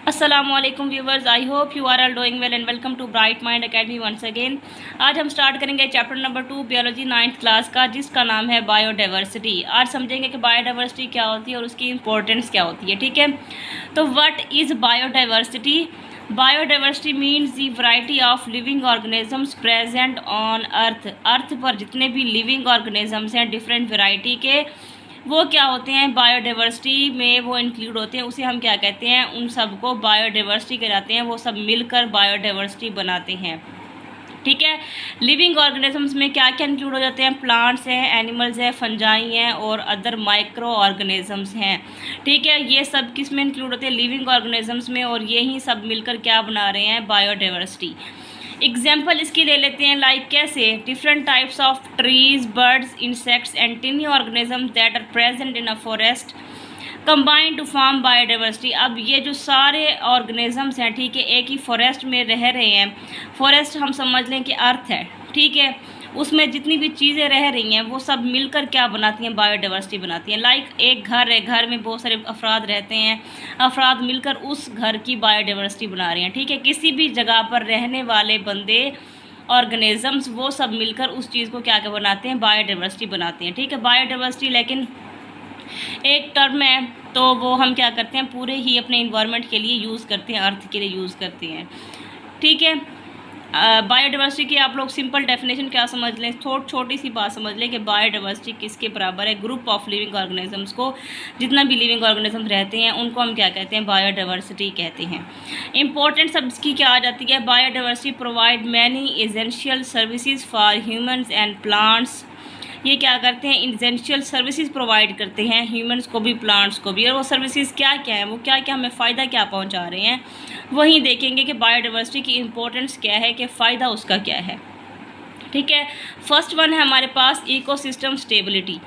अस्सलामुअलैकुम viewers, I hope you are all doing well and welcome to Bright Mind Academy once again. आज हम start करेंगे chapter number 2 biology 9th class का, जिसका नाम है बायोडाइवर्सिटी। आज समझेंगे कि बायोडाइवर्सिटी क्या होती है और उसकी इंपॉर्टेंस क्या होती है। ठीक है, तो what is biodiversity? Biodiversity means the variety of living organisms present on earth. Earth पर जितने भी लिविंग ऑर्गेनिजम्स हैं डिफरेंट वैरायटी के, वो क्या होते हैं, बायोडाइवर्सिटी में वो इंक्लूड होते हैं। उसे हम क्या कहते हैं, उन सब को बायोडाइवर्सिटी कहलाते हैं। वो सब मिलकर बायोडाइवर्सिटी बनाते हैं। ठीक है, लिविंग ऑर्गेनिजम्स में क्या क्या इंक्लूड हो जाते हैं? प्लांट्स हैं, एनिमल्स हैं, फंजाई हैं और अदर माइक्रो ऑर्गेनिजम्स हैं। ठीक है, ये सब किस में इंक्लूड होते हैं? लिविंग ऑर्गेनिजम्स में। और यही सब मिलकर क्या बना रहे हैं? बायोडाइवर्सिटी। एग्जाम्पल इसकी ले लेते हैं, लाइक कैसे? Different types of trees, birds, insects and tiny organism that are present in a forest combine to form biodiversity. अब ये जो सारे ऑर्गेनिजम्स हैं, ठीक है, एक ही फॉरेस्ट में रह रहे हैं। फॉरेस्ट हम समझ लें कि अर्थ है, ठीक है, उसमें जितनी भी चीज़ें रह रही हैं वो सब मिलकर क्या बनाती हैं? बायोडाइवर्सिटी बनाती हैं। लाइक एक घर है, घर में बहुत सारे अफराद रहते हैं, अफराद मिलकर उस घर की बायोडाइवर्सिटी बना रहे हैं। ठीक है, किसी भी जगह पर रहने वाले बंदे, ऑर्गेनिजम्स, वो सब मिलकर उस चीज़ को क्या क्या बनाते हैं? बायोडाइवर्सिटी बनाते हैं। ठीक है, बायोडाइवर्सिटी लेकिन एक टर्म है, तो वो हम क्या करते हैं, पूरे ही अपने इन्वायरमेंट के लिए यूज़ करते हैं, अर्थ के लिए यूज़ करते हैं। ठीक है, बायोडाइवर्सिटी की आप लोग सिंपल डेफिनेशन क्या समझ लें, छोटी सी बात समझ लें कि बायोडाइवर्सिटी किसके बराबर है? ग्रुप ऑफ लिविंग ऑर्गेनिजम्स को, जितना भी लिविंग ऑर्गेनिज्म रहते हैं उनको हम क्या कहते हैं? बायोडाइवर्सिटी कहते हैं। इंपॉर्टेंट सब इसकी क्या आ जाती है? Biodiversity provide many essential services for humans and plants. ये क्या करते हैं? एसेंशियल सर्विसेज प्रोवाइड करते हैं ह्यूमंस को भी, प्लांट्स को भी। और वो सर्विसेज क्या क्या है, वो क्या क्या हमें फ़ायदा क्या पहुंचा रहे हैं, वहीं देखेंगे कि बायोडाइवर्सिटी की इंपॉर्टेंस क्या है, कि फ़ायदा उसका क्या है। ठीक है, फर्स्ट वन है हमारे पास इकोसिस्टम स्टेबिलिटी।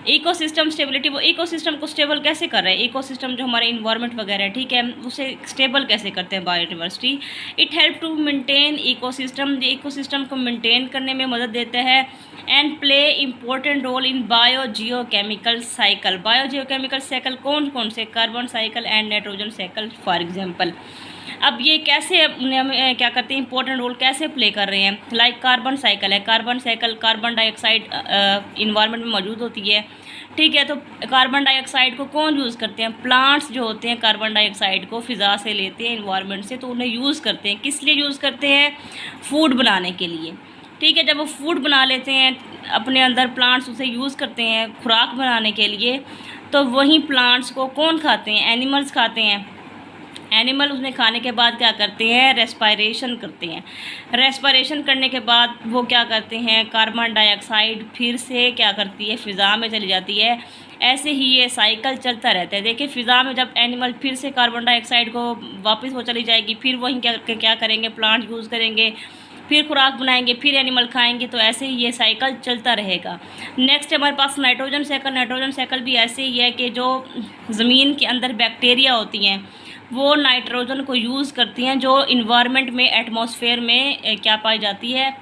इकोसिस्टम स्टेबिलिटी, वो इकोसिस्टम को स्टेबल कैसे कर रहे हैं? इकोसिस्टम जो हमारे इन्वायरमेंट वगैरह है, ठीक है, उसे स्टेबल कैसे करते हैं biodiversity? It help to maintain ecosystem, जो इकोसिस्टम को मेंटेन करने में मदद देता है। And play important role in bio geochemical cycle. Bio geochemical cycle कौन कौन से? Carbon cycle and nitrogen cycle for example. अब ये कैसे क्या करते हैं, इंपॉर्टेंट रोल कैसे प्ले कर रहे हैं? लाइक कार्बन साइकिल है, carbon cycle, carbon dioxide environment में मौजूद होती है। ठीक है, तो कार्बन डाइऑक्साइड को कौन यूज़ करते हैं? प्लांट्स जो होते हैं कार्बन डाइऑक्साइड को फ़िज़ा से लेते हैं, इन्वायरमेंट से, तो उन्हें यूज़ करते हैं। किस लिए यूज़ करते हैं? फूड बनाने के लिए। ठीक है, जब वो फूड बना लेते हैं अपने अंदर, प्लांट्स उसे यूज़ करते हैं खुराक बनाने के लिए, तो वही प्लांट्स को कौन खाते हैं? एनिमल्स खाते हैं। एनिमल उसने खाने के बाद क्या करते हैं? रेस्पायरेशन करते हैं। रेस्पायरेशन करने के बाद वो क्या करते हैं? कार्बन डाइऑक्साइड फिर से क्या करती है? फ़िज़ा में चली जाती है। ऐसे ही ये साइकिल चलता रहता है। देखिए, फ़िज़ा में जब एनिमल फिर से कार्बन डाइऑक्साइड को वापस वो चली जाएगी, फिर वहीं क्या करेंगे? प्लांट यूज़ करेंगे, फिर खुराक बनाएंगे, फिर एनिमल खाएंगे, तो ऐसे ही ये साइकिल चलता रहेगा। नेक्स्ट हमारे पास नाइट्रोजन साइकिल। नाइट्रोजन साइकिल भी ऐसे ही है कि जो ज़मीन के अंदर बैक्टीरिया होती हैं वो नाइट्रोजन को यूज़ करती हैं, जो इन्वायरमेंट में, एटमॉस्फेयर में क्या पाई जाती है?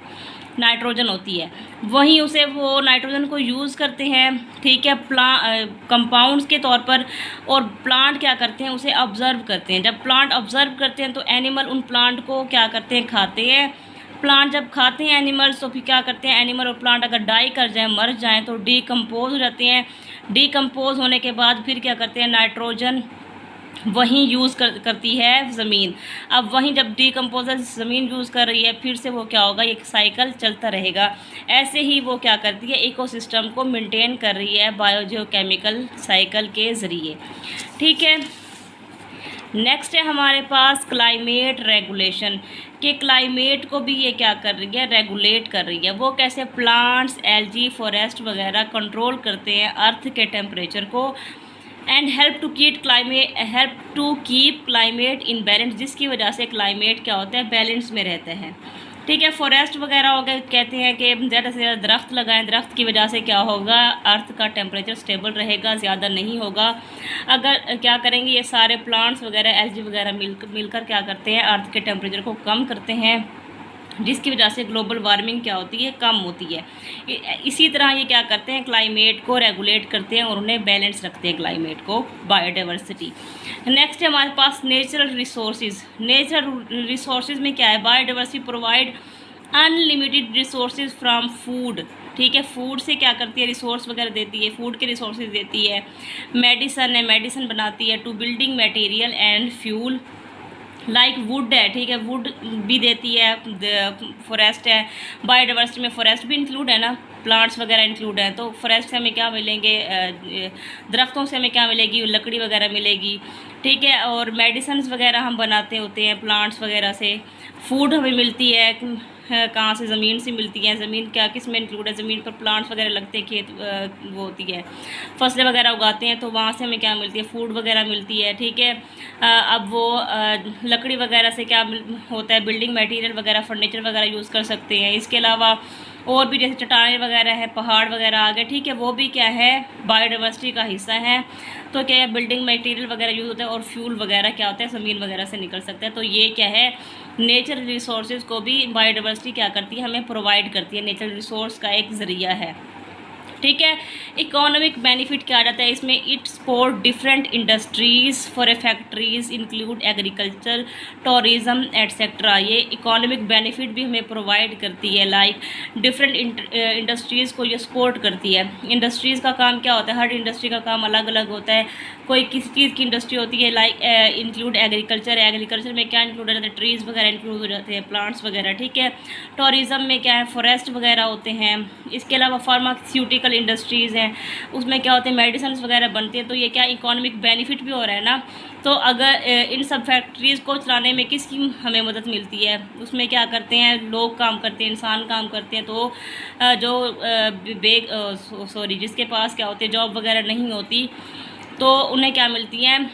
नाइट्रोजन होती है, वहीं उसे वो नाइट्रोजन को यूज़ करते हैं। ठीक है, कंपाउंड्स के तौर पर। और प्लांट क्या करते हैं? उसे ऑब्ज़र्व करते हैं। जब प्लांट ऑब्ज़र्व करते हैं तो एनिमल उन प्लांट को क्या करते हैं? खाते हैं। प्लांट जब खाते हैं एनिमल्स, तो फिर क्या करते हैं? एनिमल और प्लांट अगर डाई कर जाएं, मर जाएं, तो डीकम्पोज हो जाते हैं। डीकम्पोज होने के बाद फिर क्या करते हैं? नाइट्रोजन वहीं यूज़ करती है ज़मीन। अब वहीं जब डीकम्पोजर ज़मीन यूज़ कर रही है, फिर से वो क्या होगा? एक साइकिल चलता रहेगा। ऐसे ही वो क्या करती है? इकोसिस्टम को मेंटेन कर रही है बायोजियोकेमिकल साइकिल के ज़रिए। ठीक है, नेक्स्ट है हमारे पास क्लाइमेट रेगुलेशन, कि क्लाइमेट को भी ये क्या कर रही है? रेगुलेट कर रही है। वो कैसे? प्लांट्स, एल्गी, फॉरेस्ट वगैरह कंट्रोल करते हैं अर्थ के टेम्परेचर को। And help to keep climate in balance, जिसकी वजह से क्लाइमेट क्या होता है? बैलेंस में रहता है। ठीक है, फॉरेस्ट वगैरह हो गए, कहते हैं कि ज़्यादा से ज़्यादा दरख्त लगाएं, दरख्त की वजह से क्या होगा? अर्थ का टेम्परेचर स्टेबल रहेगा, ज़्यादा नहीं होगा। अगर क्या करेंगे ये सारे प्लांट्स वगैरह, एल्गी वगैरह मिलकर क्या करते हैं? अर्थ के टेम्परेचर को कम करते हैं। जिसकी वजह से ग्लोबल वार्मिंग क्या होती है, कम होती है। इसी तरह ये क्या करते हैं, क्लाइमेट को रेगुलेट करते हैं और उन्हें बैलेंस रखते हैं, क्लाइमेट को, बायोडाइवर्सिटी। नेक्स्ट है हमारे पास नेचुरल रिसोर्सेज। नेचुरल रिसोर्सेज में क्या है, biodiversity provide unlimited resources from food. ठीक है, फूड से क्या करती है, रिसोर्स वगैरह देती है, फूड के रिसोर्सेज देती है। मेडिसन है, मेडिसिन बनाती है। To building material and fuel like wood है, ठीक है, वुड भी देती है। फॉरेस्ट है, बायोडाइवर्सिटी में फॉरेस्ट भी इंक्लूड है ना, प्लांट्स वगैरह इंक्लूड है। तो फॉरेस्ट से हमें क्या मिलेंगे, दरख्तों से हमें क्या मिलेगी, लकड़ी वगैरह मिलेगी। ठीक है, और मेडिसिन वगैरह हम बनाते होते हैं प्लांट्स वगैरह से। फूड हमें मिलती है कहाँ से, ज़मीन से मिलती है। ज़मीन क्या किस में इंक्लूड है, ज़मीन पर प्लांट्स वगैरह लगते हैं, खेत वो होती है, फसलें वगैरह उगाते हैं, तो वहाँ से हमें क्या मिलती है, फूड वगैरह मिलती है। ठीक है, अब वो लकड़ी वगैरह से क्या होता है, बिल्डिंग मटेरियल वगैरह, फर्नीचर वगैरह यूज़ कर सकते हैं। इसके अलावा और भी जैसे चट्टानें वगैरह है, पहाड़ वगैरह आ गए, ठीक है, वो भी क्या है, बायोडाइवर्सिटी का हिस्सा है। तो क्या है, बिल्डिंग मटेरियल वगैरह यूज़ होता है, और फ्यूल वगैरह क्या होता है, ज़मीन वगैरह से निकल सकता है। तो ये क्या है, नेचुरल रिसोर्सेज को भी बायोडाइवर्सिटी क्या करती है, हमें प्रोवाइड करती है, नेचुरल रिसोर्स का एक ज़रिया है। ठीक है, इकोनॉमिक बेनिफिट क्या आ जाता है इसमें, it support different industries for a factories include agriculture, tourism etcetera. ये इकोनॉमिक बेनिफिट भी हमें प्रोवाइड करती है, लाइक डिफरेंट इंडस्ट्रीज़ को ये सपोर्ट करती है। इंडस्ट्रीज़ का काम क्या होता है, हर इंडस्ट्री का काम अलग अलग होता है। कोई किस चीज़ की इंडस्ट्री होती है, लाइक इंक्लूड एग्रीकल्चर। एग्रीकल्चर में क्या इंक्लूड हो जाता है, ट्रीज़ वगैरह इंक्लूड हो जाते हैं, प्लांट्स वगैरह। ठीक है, टूरिज़्म में क्या है, फॉरेस्ट वगैरह होते हैं। इसके अलावा फार्मास्यूटिकल इंडस्ट्रीज़ हैं, उसमें क्या होते हैं, मेडिसिन वगैरह बनती हैं। तो ये क्या इकोनॉमिक बेनिफिट भी हो रहा है ना। तो अगर इन सब फैक्ट्रीज़ को चलाने में किसकी हमें मदद मिलती है, उसमें क्या करते हैं, लोग काम करते हैं, इंसान काम करते हैं। तो जिसके पास क्या होती है, जॉब वगैरह नहीं होती, तो उन्हें क्या मिलती हैं,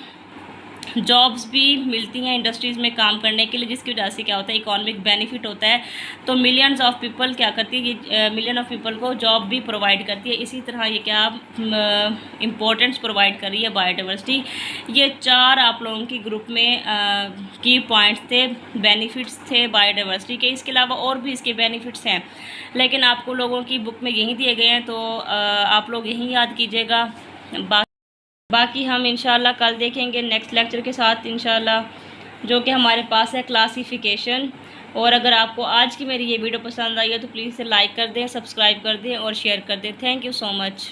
जॉब्स भी मिलती हैं इंडस्ट्रीज़ में काम करने के लिए, जिसकी वजह से क्या होता है, इकोनॉमिक बेनिफिट होता है। तो मिलियंस ऑफ पीपल क्या करती है, ये मिलियन ऑफ पीपल को जॉब भी प्रोवाइड करती है। इसी तरह ये क्या इम्पोर्टेंस प्रोवाइड कर रही है बायोडाइवर्सिटी। ये 4 आप लोगों की ग्रुप में की पॉइंट्स थे, बेनिफिट्स थे बायोडाइवर्सिटी के। इसके अलावा और भी इसके बेनिफिट्स हैं, लेकिन आपको लोगों की बुक में यही दिए गए हैं, तो आप लोग यही याद कीजिएगा। बाकी हम इंशाल्लाह कल देखेंगे नेक्स्ट लेक्चर के साथ इंशाल्लाह, जो कि हमारे पास है क्लासिफिकेशन। और अगर आपको आज की मेरी ये वीडियो पसंद आई है तो प्लीज़ इसे लाइक कर दें, सब्सक्राइब कर दें और शेयर कर दें। Thank you so much.